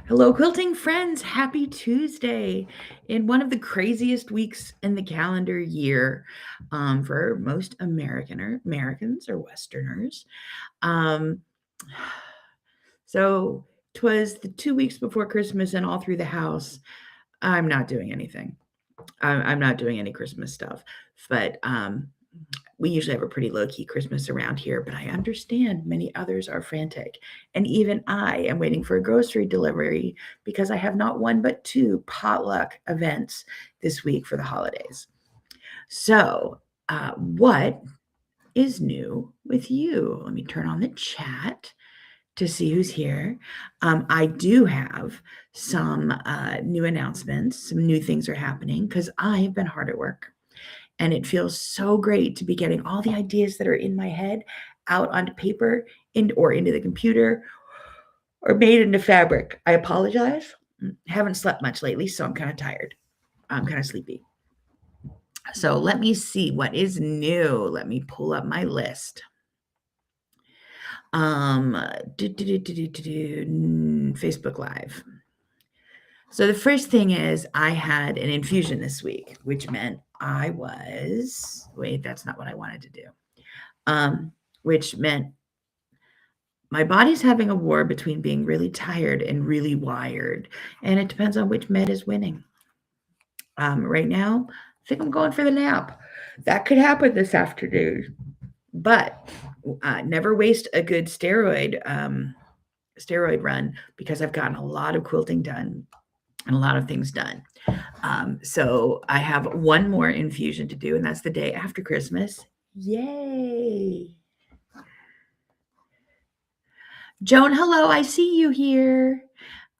Hello, quilting friends. Happy Tuesday in one of the craziest weeks in the calendar year for most Americans or Westerners. Um, so 'twas the 2 weeks before Christmas, and all through the house, I'm not doing anything. I'm not doing any Christmas stuff, but we usually have a pretty low key Christmas around here, but I understand many others are frantic. And even I am waiting for a grocery delivery because I have not one but two potluck events this week for the holidays. So, what is new with you? Let me turn on the chat to see who's here. I do have some new announcements, some new things are happening because I've been hard at work. And it feels so great to be getting all the ideas that are in my head out onto paper or into the computer or made into fabric. I apologize. Haven't slept much lately, so I'm kind of tired. I'm kind of sleepy. So let me see what is new. Let me pull up my list. Facebook Live. So the first thing is I had an infusion this week, which meant that's not what I wanted to do. Which meant my body's having a war between being really tired and really wired, and it depends on which med is winning. Right now, I think I'm going for the nap. That could happen this afternoon, but never waste a good steroid run because I've gotten a lot of quilting done and a lot of things done. So I have one more infusion to do, and that's the day after Christmas. Yay! Joan, hello, I see you here.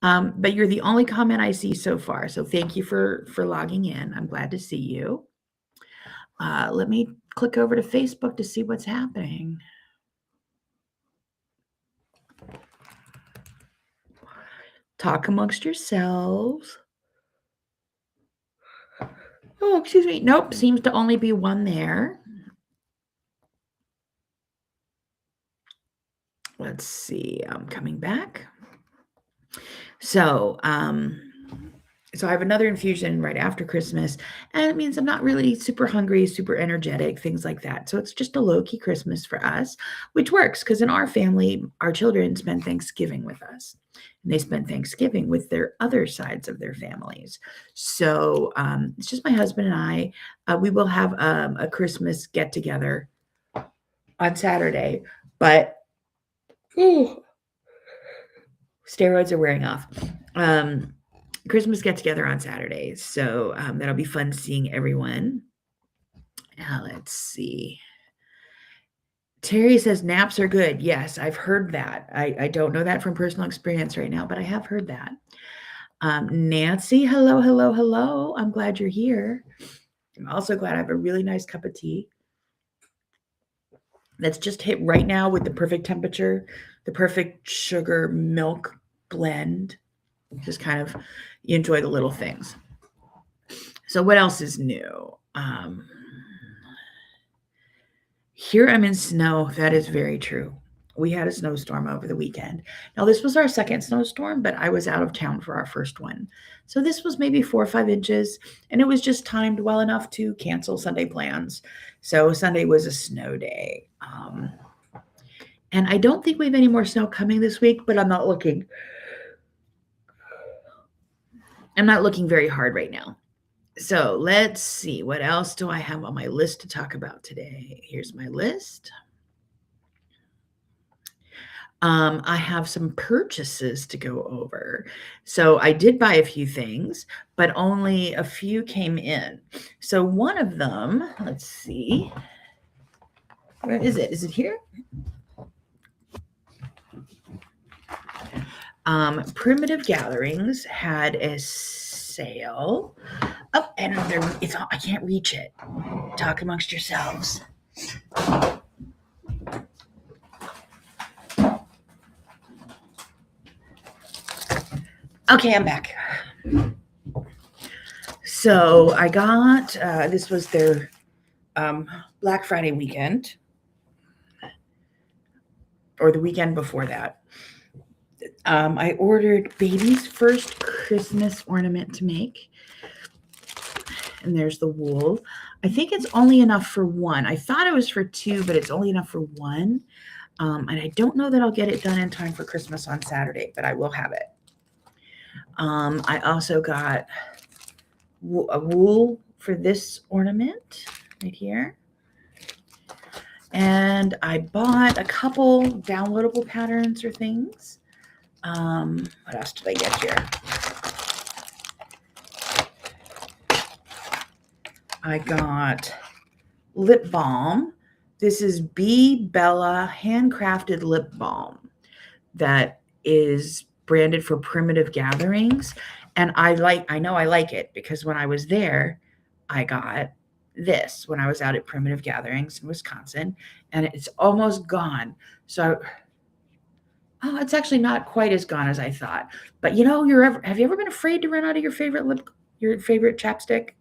But you're the only comment I see so far. So thank you for logging in. I'm glad to see you. Let me click over to Facebook to see what's happening. Talk amongst yourselves. Oh, excuse me. Nope, seems to only be one there. Let's see. I'm coming back. So I have another infusion right after Christmas, and it means I'm not really super hungry, super energetic, things like that. So it's just a low-key Christmas for us, which works because in our family, our children spend Thanksgiving with us, and they spend Thanksgiving with their other sides of their families. So it's just my husband and I. We will have a Christmas get-together on Saturday, but steroids are wearing off. Christmas get together on Saturday, so that'll be fun seeing everyone. Let's see. Terry says naps are good. Yes, I've heard that. I don't know that from personal experience right now, but I have heard that. Nancy, hello, hello, hello. I'm glad you're here. I'm also glad I have a really nice cup of tea that's just hit right now with the perfect temperature, the perfect sugar milk blend. Just kind of you enjoy the little things. So what else is new? Here I'm in snow. That is very true. We had a snowstorm over the weekend. Now, this was our second snowstorm, but I was out of town for our first one. So this was maybe 4 or 5 inches, and it was just timed well enough to cancel Sunday plans. So Sunday was a snow day. And I don't think we have any more snow coming this week, but I'm not looking very hard right now. So let's see. What else do I have on my list to talk about today? Here's my list. I have some purchases to go over. So I did buy a few things, but only a few came in. So one of them, let's see. Where is it? Is it here? Primitive Gatherings had a sale. Oh, and I can't reach it. Talk amongst yourselves. Okay, I'm back. So I got, this was their Black Friday weekend, or the weekend before that. I ordered baby's first Christmas ornament to make. And there's the wool. I think it's only enough for one. I thought it was for two, but it's only enough for one. And I don't know that I'll get it done in time for Christmas on Saturday, but I will have it. I also got a wool for this ornament right here. And I bought a couple downloadable patterns or things. What else did I get here? I got lip balm. This is Bee Bella handcrafted lip balm that is branded for primitive gatherings. And I know I like it because when I was there, I got this when I was out at primitive gatherings in Wisconsin, and it's almost gone. So, it's actually not quite as gone as I thought. But have you ever been afraid to run out of your favorite chapstick?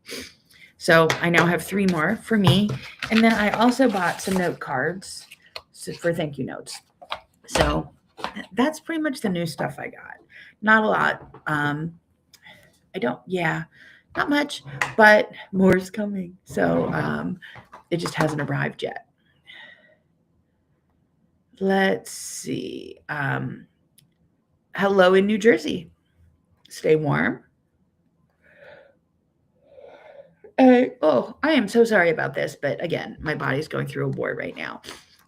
So I now have 3 more for me. And then I also bought some note cards for thank you notes. So that's pretty much the new stuff I got. Not a lot. Not much, but more is coming. So it just hasn't arrived yet. Let's see. Hello in New Jersey. Stay warm. I am so sorry about this, but again, my body's going through a war right now.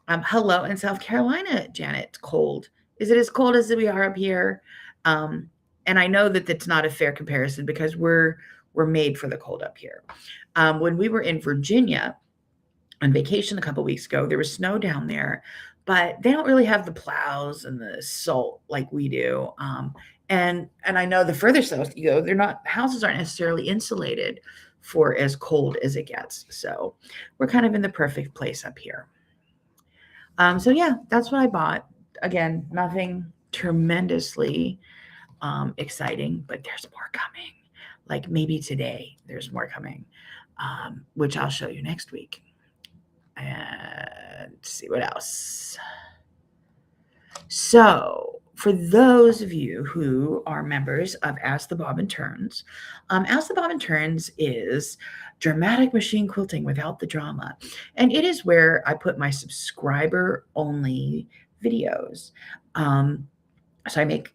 Hello in South Carolina, Janet. It's cold. Is it as cold as we are up here? And I know that that's not a fair comparison because we're made for the cold up here. When we were in Virginia on vacation a couple weeks ago, there was snow down there, but they don't really have the plows and the salt like we do. And I know the further south you go, houses aren't necessarily insulated for as cold as it gets. So we're kind of in the perfect place up here. So yeah, that's what I bought. Again, nothing tremendously exciting, but there's more coming. Like maybe today there's more coming, which I'll show you next week. And let's see what else. So for those of you who are members of As the Bobbin Turns, As the Bobbin Turns is dramatic machine quilting without the drama. And it is where I put my subscriber-only videos. So I make,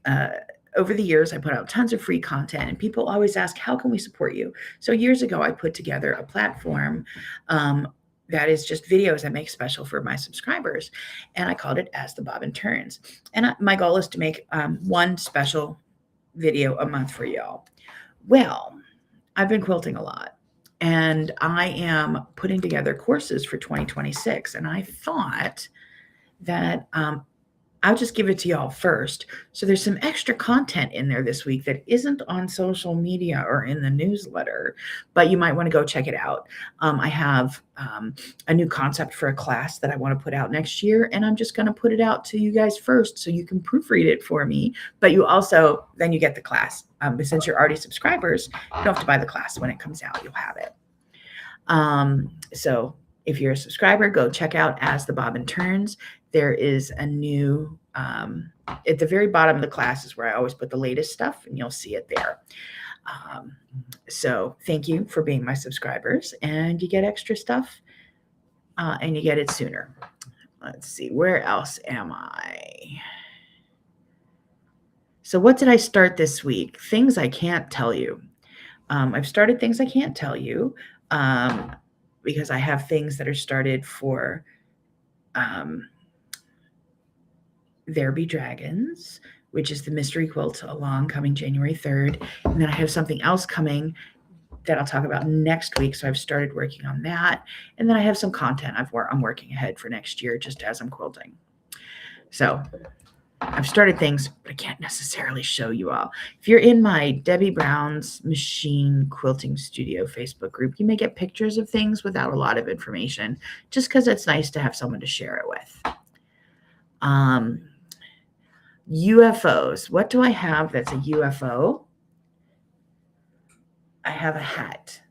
over the years, I put out tons of free content, and people always ask, how can we support you? So years ago, I put together a platform that is just videos I make special for my subscribers. And I called it As the Bobbin Turns. And my goal is to make one special video a month for y'all. Well, I've been quilting a lot, and I am putting together courses for 2026. And I thought that I'll just give it to y'all first. So there's some extra content in there this week that isn't on social media or in the newsletter, but you might want to go check it out. I have a new concept for a class that I want to put out next year, and I'm just going to put it out to you guys first so you can proofread it for me, but then you get the class. But since you're already subscribers, you don't have to buy the class. When it comes out, you'll have it. So if you're a subscriber, go check out As the Bobbin Turns. There is a new, at the very bottom of the class is where I always put the latest stuff, and you'll see it there. So thank you for being my subscribers, and you get extra stuff, and you get it sooner. Let's see, where else am I? So what did I start this week? Things I can't tell you. I've started things I can't tell you because I have things that are started for There Be Dragons, which is the mystery quilt along coming January 3rd. And then I have something else coming that I'll talk about next week. So I've started working on that. And then I have some content I'm working ahead for next year just as I'm quilting. So I've started things, but I can't necessarily show you all. If you're in my Debbie Brown's Machine Quilting Studio Facebook group, you may get pictures of things without a lot of information, just because it's nice to have someone to share it with. UFOs. What do I have that's a UFO? I have a hat.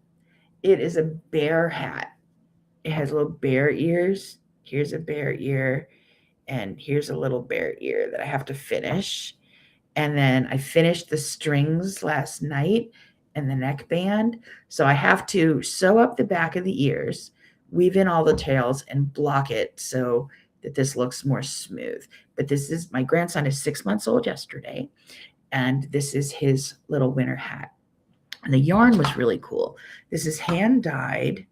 It is a bear hat. It has little bear ears. Here's a bear ear, and here's a little bear ear that I have to finish. And then I finished the strings last night and the neckband. So I have to sew up the back of the ears, weave in all the tails, and block it so that this looks more smooth. But this is my grandson is 6 months old yesterday, and this is his little winter hat. And the yarn was really cool. This is hand dyed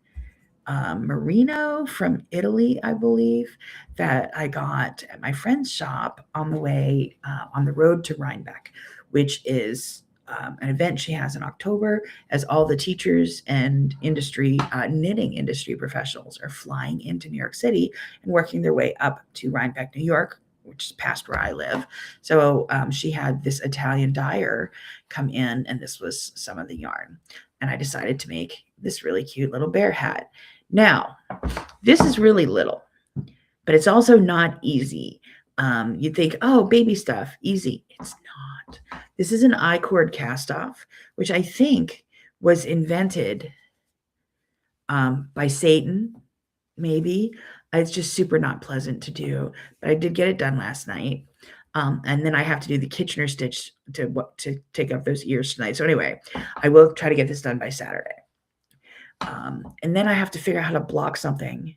merino from Italy, I believe, that I got at my friend's shop on the way on the road to Rhinebeck, which is an event she has in October, as all the teachers and industry, knitting industry professionals are flying into New York City and working their way up to Rhinebeck, New York, which is past where I live. So she had this Italian dyer come in, and this was some of the yarn. And I decided to make this really cute little bear hat. Now, this is really little, but it's also not easy. You'd think, oh, baby stuff, easy. It's not. This is an I-cord cast off, which I think was invented by Satan, maybe. It's just super not pleasant to do, but I did get it done last night. And then I have to do the Kitchener stitch to take off those ears tonight. So anyway, I will try to get this done by Saturday. And then I have to figure out how to block something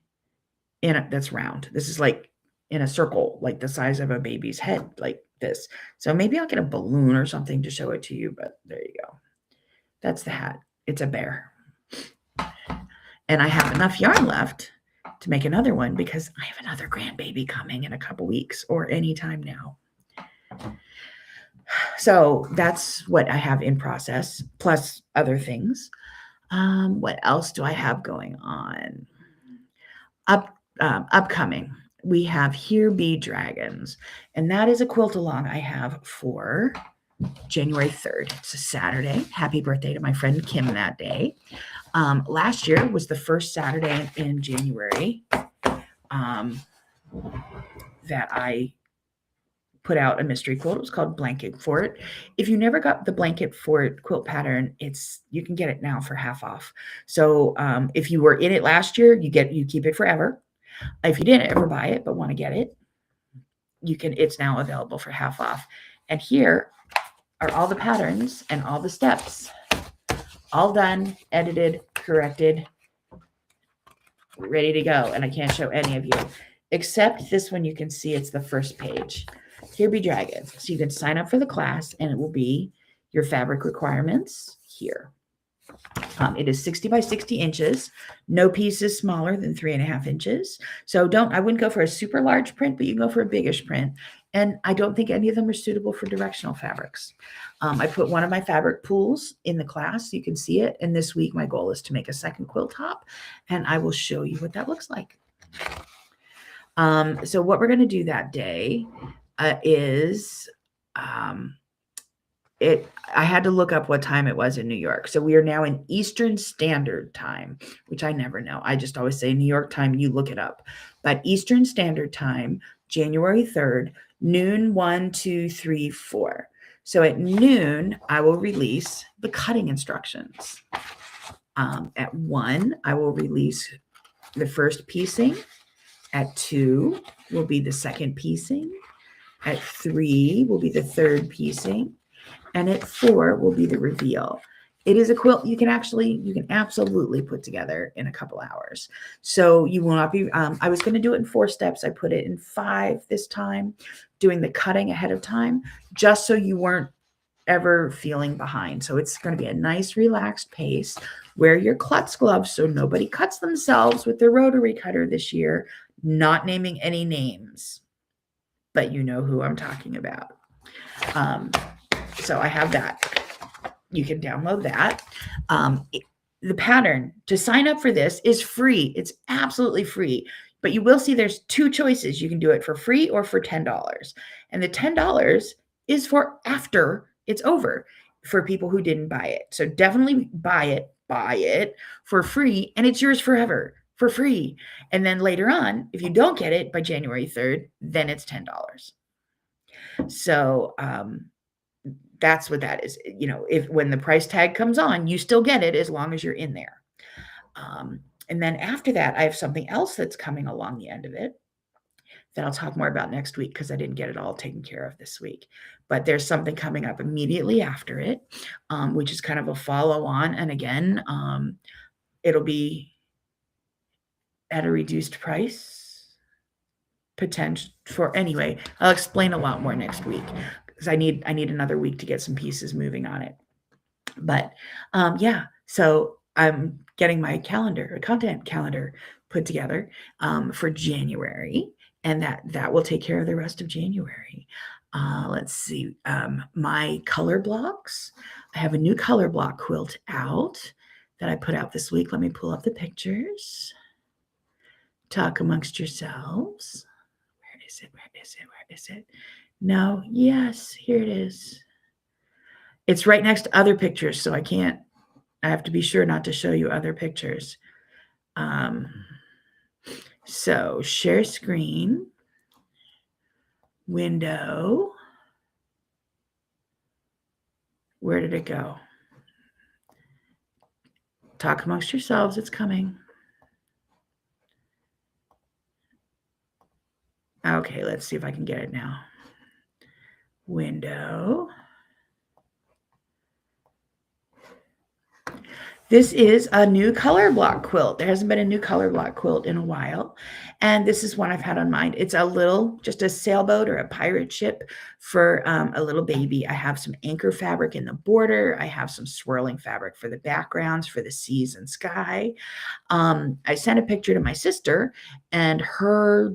that's round. This is like in a circle, like the size of a baby's head, like this. So maybe I'll get a balloon or something to show it to you, but there you go. That's the hat. It's a bear. And I have enough yarn left to make another one because I have another grandbaby coming in a couple weeks or anytime now. So that's what I have in process, plus other things. What else do I have going on? Upcoming, we have Here Be Dragons, and that is a quilt along I have for January 3rd. It's a Saturday. Happy birthday to my friend Kim that day. Last year was the first Saturday in January that I put out a mystery quilt. It was called Blanket Fort. If you never got the Blanket Fort quilt pattern, you can get it now for half off. So if you were in it last year, you keep it forever. If you didn't ever buy it but want to get it, it's now available for half off. And here are all the patterns and all the steps, all done, edited, corrected, ready to go. And I can't show any of you, except this one. You can see it's the first page. Here Be Dragons. So you can sign up for the class, and it will be your fabric requirements here. It is 60 by 60 inches. No piece is smaller than 3.5 inches. So I wouldn't go for a super large print, but you can go for a biggish print. And I don't think any of them are suitable for directional fabrics. I put one of my fabric pools in the class. So you can see it. And this week, my goal is to make a second quilt top, and I will show you what that looks like. So what we're going to do that day is I had to look up what time it was in New York. So we are now in Eastern Standard Time, which I never know. I just always say New York time, you look it up. But Eastern Standard Time, January 3rd, noon, 1, 2, 3, 4. So at noon, I will release the cutting instructions. At 1, I will release the first piecing. At 2 will be the second piecing. At 3 will be the third piecing. And at 4 will be the reveal. It is a quilt you can absolutely put together in a couple hours. So you will not be, I was going to do it in 4 steps. I put it in 5 this time, doing the cutting ahead of time, just so you weren't ever feeling behind. So it's going to be a nice relaxed pace. Wear your klutz gloves so nobody cuts themselves with their rotary cutter this year. Not naming any names, but you know who I'm talking about. So I have that. You can download that. The pattern to sign up for this is free. It's absolutely free. But you will see there's 2 choices. You can do it for free or for $10. And the $10 is for after it's over, for people who didn't buy it. So definitely buy it for free, and it's yours forever for free. And then later on, if you don't get it by January 3rd, then it's $10. So that's what that is. When the price tag comes on, you still get it as long as you're in there. And then after that, I have something else that's coming along the end of it. that I'll talk more about next week because I didn't get it all taken care of this week. But there's something coming up immediately after it, which is kind of a follow on. And again, it'll be at a reduced price potential for anyway. I'll explain a lot more next week because I need another week to get some pieces moving on it. But yeah, so I'm getting my content calendar put together for January, and that will take care of the rest of January. Let's see, my color blocks. I have a new color block quilt out that I put out this week. Let me pull up the pictures. Talk amongst yourselves. Where is it? Where is it? Where is it? No, yes, here it is. It's right next to other pictures, so I have to be sure not to show you other pictures. So share screen, window. Where did it go? Talk amongst yourselves, it's coming. Okay, let's see if I can get it now. Window. This is a new color block quilt. There hasn't been a new color block quilt in a while. And this is one I've had on mind. It's just a sailboat or a pirate ship for a little baby. I have some anchor fabric in the border. I have some swirling fabric for the backgrounds for the seas and sky. I sent a picture to my sister, and her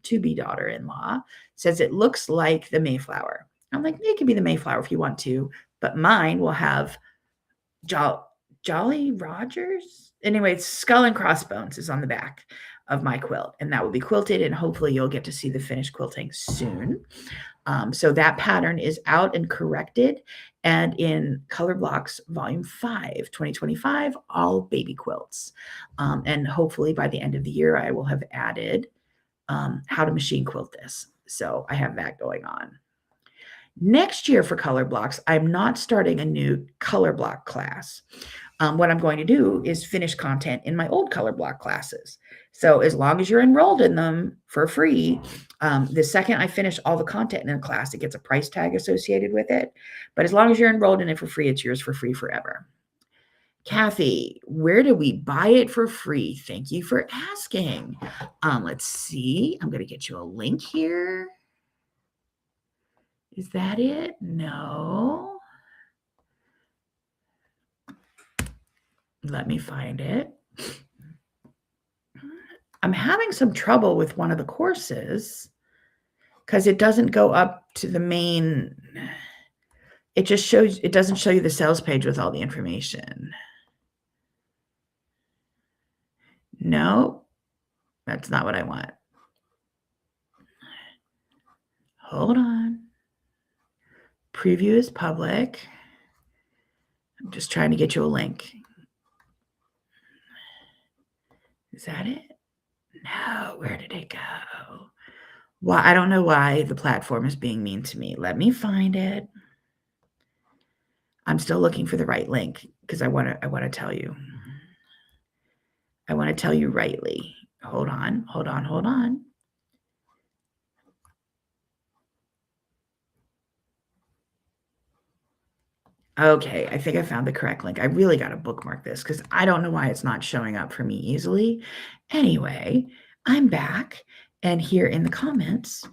to-be daughter-in-law says it looks like the Mayflower. I'm like, it could be the Mayflower if you want to, but mine will have Jolly Rogers. Anyway, it's Skull and Crossbones is on the back of my quilt, and that will be quilted, and hopefully you'll get to see the finished quilting soon. So that pattern is out and corrected, and in Color Blocks Volume 5, 2025, all baby quilts. And hopefully by the end of the year, I will have added how to machine quilt this. So I have that going on. Next year for color blocks, I'm not starting a new color block class. What I'm going to do is finish content in my old color block classes. So as long as you're enrolled in them for free, the second I finish all the content in a class, it gets a price tag associated with it. But as long as you're enrolled in it for free, it's yours for free forever. Kathy, where do we buy it for free? Thank you for asking. Let's see. I'm going to get you a link here. Is that it? No. Let me find it. I'm having some trouble with one of the courses because it doesn't go up to the main. It doesn't show you the sales page with all the information. No, that's not what I want. Hold on. Preview is public. I'm just trying to get you a link. Is that it? No, where did it go? Well, I don't know why the platform is being mean to me. Let me find it. I'm still looking for the right link because I want to tell you. I want to tell you rightly. Hold on. Okay, I think I found the correct link. I really got to bookmark this because I don't know why it's not showing up for me easily. Anyway, I'm back, and here in the comments,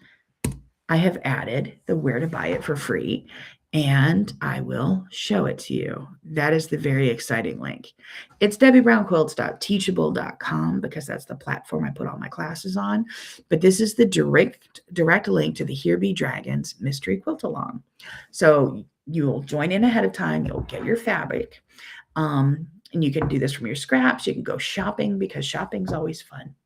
I have added the where to buy it for free, and I will show it to you. That is the very exciting link. It's debbiebrownquilts.teachable.com because that's the platform I put all my classes on. But this is the direct link to the Here Be Dragons Mystery Quilt Along. So you'll join in ahead of time. You'll get your fabric. And you can do this from your scraps. You can go shopping because shopping's always fun.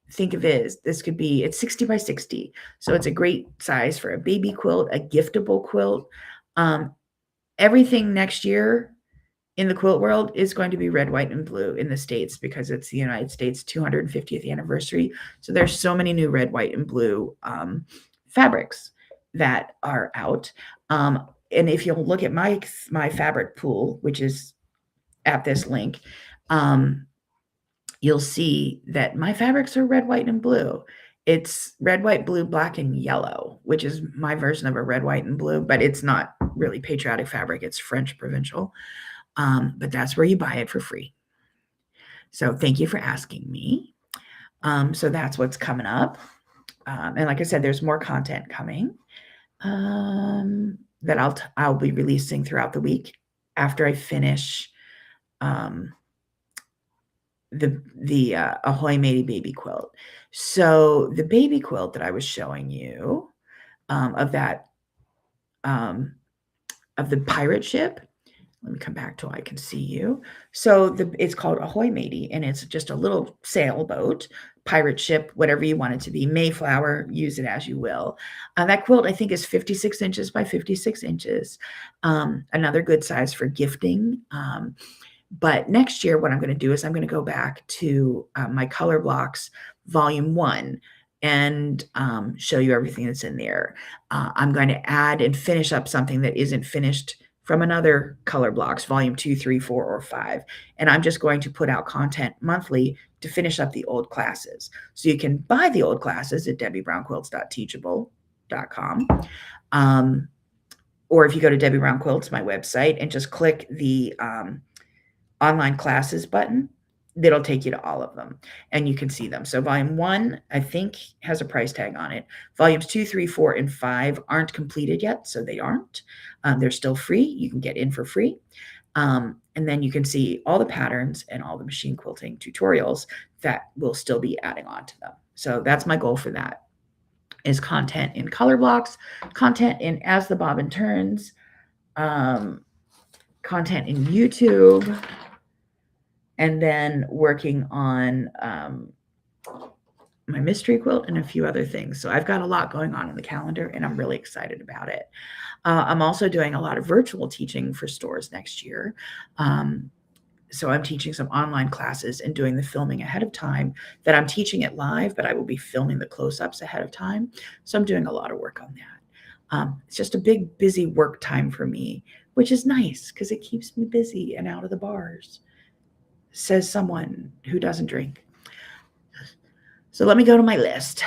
Think of it as it's 60 by 60. So it's a great size for a baby quilt, a giftable quilt. Everything next year in the quilt world is going to be red, white, and blue in the States because it's the United States 250th anniversary. So there's so many new red, white, and blue fabrics that are out. And if you'll look at my fabric pool, which is at this link, you'll see that my fabrics are red, white, and blue. It's red, white, blue, black, and yellow, which is my version of a red, white, and blue, but it's not really patriotic fabric. It's French provincial. But that's where you buy it for free. So thank you for asking me. So that's what's coming up. And like I said, there's more content coming that I'll be releasing throughout the week after I finish the Ahoy Matey baby quilt. So the baby quilt that I was showing you of the pirate ship. Let me come back to I can see you. So it's called Ahoy Matey, and it's just a little sailboat, pirate ship, whatever you want it to be. Mayflower, use it as you will. That quilt, I think, is 56 inches by 56 inches. Another good size for gifting. But next year, what I'm going to do is I'm going to go back to my color blocks, volume 1, and show you everything that's in there. I'm going to add and finish up something that isn't finished from another color blocks, volume 2, 3, 4, or 5. And I'm just going to put out content monthly to finish up the old classes. So you can buy the old classes at debbiebrownquilts.teachable.com. Or if you go to Debbie Brown Quilts, my website, and just click the online classes button, that'll take you to all of them and you can see them. So volume 1, I think, has a price tag on it. Volumes 2, 3, 4, and 5 aren't completed yet, so they aren't. They're still free. You can get in for free. And then you can see all the patterns and all the machine quilting tutorials that will still be adding on to them. So that's my goal for that, is content in color blocks, content in As the Bobbin Turns, content in YouTube, and then working on my mystery quilt and a few other things. So I've got a lot going on in the calendar, and I'm really excited about it. I'm also doing a lot of virtual teaching for stores next year. So I'm teaching some online classes and doing the filming ahead of time that I'm teaching it live, but I will be filming the close-ups ahead of time. So I'm doing a lot of work on that. It's just a big, busy work time for me, which is nice because it keeps me busy and out of the bars, says someone who doesn't drink. So let me go to my list.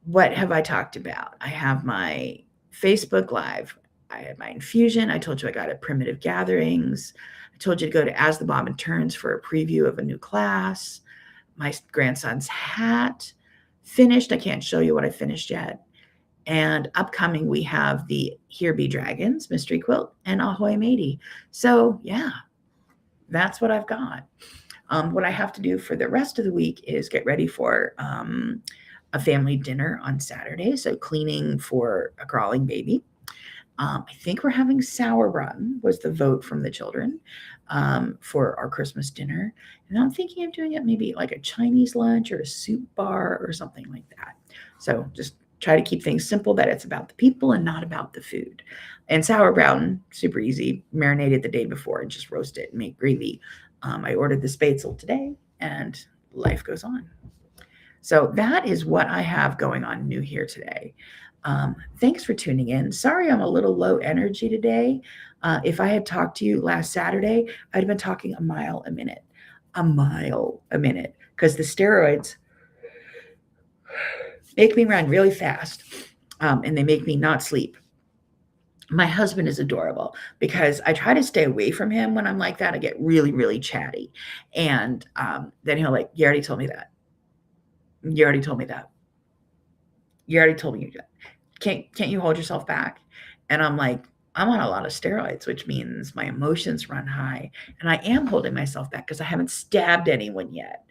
What have I talked about? I have my Facebook Live. I had my infusion. I told you I got at Primitive Gatherings. I told you to go to As the Bobbin Turns for a preview of a new class. My grandson's hat finished. I can't show you what I finished yet. And upcoming, we have the Here Be Dragons mystery quilt and Ahoy Matey. So yeah, that's what I've got. What I have to do for the rest of the week is get ready for a family dinner on Saturday. So cleaning for a crawling baby. I think we're having sauerbraten was the vote from the children for our Christmas dinner. And I'm thinking of doing it maybe like a Chinese lunch or a soup bar or something like that. So just try to keep things simple, that it's about the people and not about the food. And sauerbraten, super easy, marinated the day before and just roast it and make gravy. I ordered the spätzle today and life goes on. So that is what I have going on new here today. Thanks for tuning in. Sorry, I'm a little low energy today. If I had talked to you last Saturday, I'd have been talking a mile a minute, because the steroids make me run really fast, and they make me not sleep. My husband is adorable because I try to stay away from him when I'm like that. I get really, really chatty. And then he'll like, you already told me that. You already told me that. You already told me that. Can't you hold yourself back? And I'm like, I'm on a lot of steroids, which means my emotions run high. And I am holding myself back because I haven't stabbed anyone yet.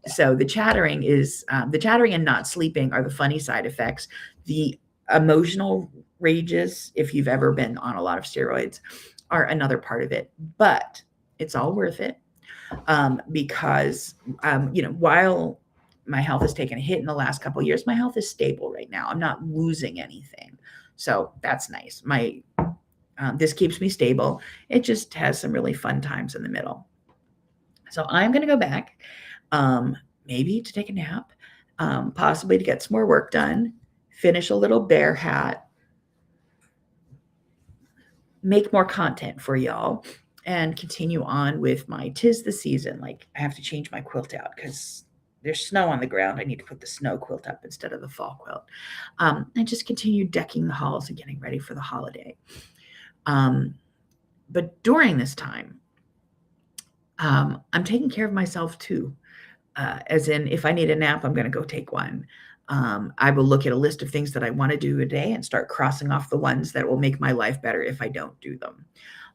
So the chattering and not sleeping are the funny side effects. The emotional rages, if you've ever been on a lot of steroids, are another part of it. But it's all worth it because, while my health has taken a hit in the last couple of years, my health is stable right now. I'm not losing anything. So that's nice. This keeps me stable. It just has some really fun times in the middle. So I'm going to go back, maybe to take a nap, possibly to get some more work done, finish a little bear hat, make more content for y'all, and continue on with my 'tis the season. Like I have to change my quilt out because there's snow on the ground. I need to put the snow quilt up instead of the fall quilt. And just continue decking the halls and getting ready for the holiday. But during this time, I'm taking care of myself too. As in, if I need a nap, I'm going to go take one. I will look at a list of things that I want to do a day and start crossing off the ones that will make my life better if I don't do them.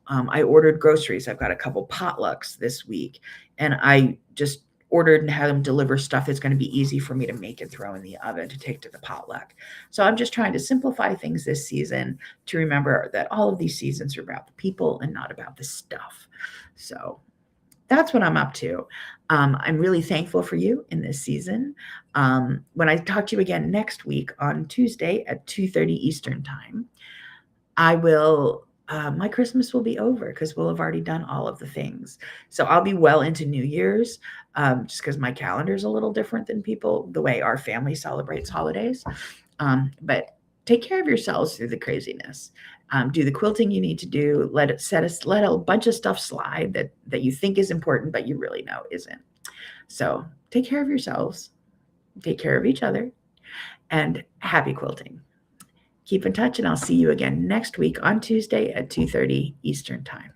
I ordered groceries. I've got a couple potlucks this week, and I just ordered and had them deliver stuff that's going to be easy for me to make and throw in the oven to take to the potluck. So I'm just trying to simplify things this season to remember that all of these seasons are about the people and not about the stuff. So that's what I'm up to. I'm really thankful for you in this season. When I talk to you again next week on Tuesday at 2:30 Eastern time, I will, my Christmas will be over because we'll have already done all of the things. So I'll be well into New Year's, just because my calendar is a little different than people, the way our family celebrates holidays. But take care of yourselves through the craziness. Do the quilting you need to do. Let a bunch of stuff slide that you think is important, but you really know isn't. So take care of yourselves, take care of each other, and happy quilting. Keep in touch, and I'll see you again next week on Tuesday at 2:30 Eastern time.